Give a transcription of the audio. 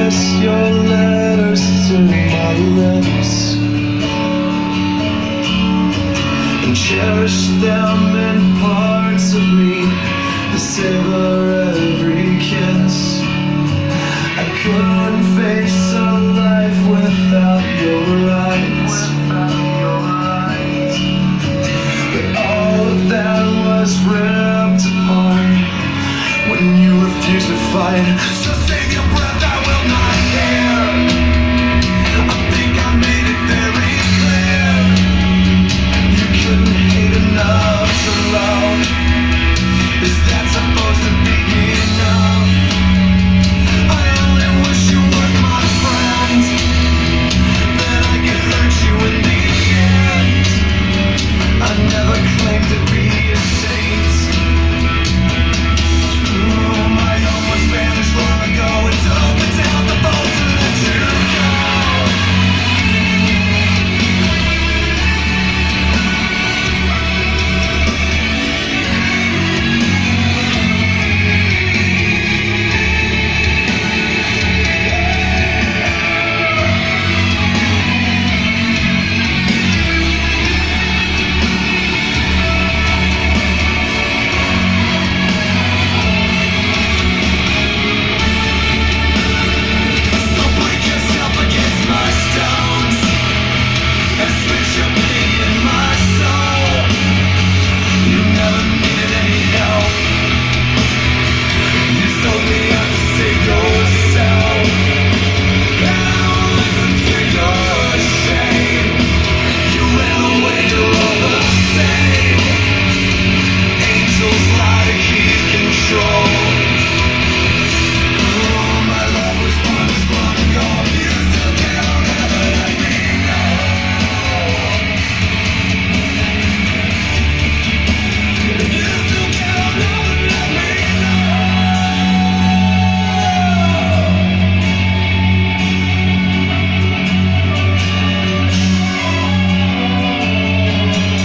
kiss your letters to my lips and cherish them in parts of me to savor every kiss. I couldn't face a life without your eyes, but all of that was ripped apart when you refused to fight. So save your breath, I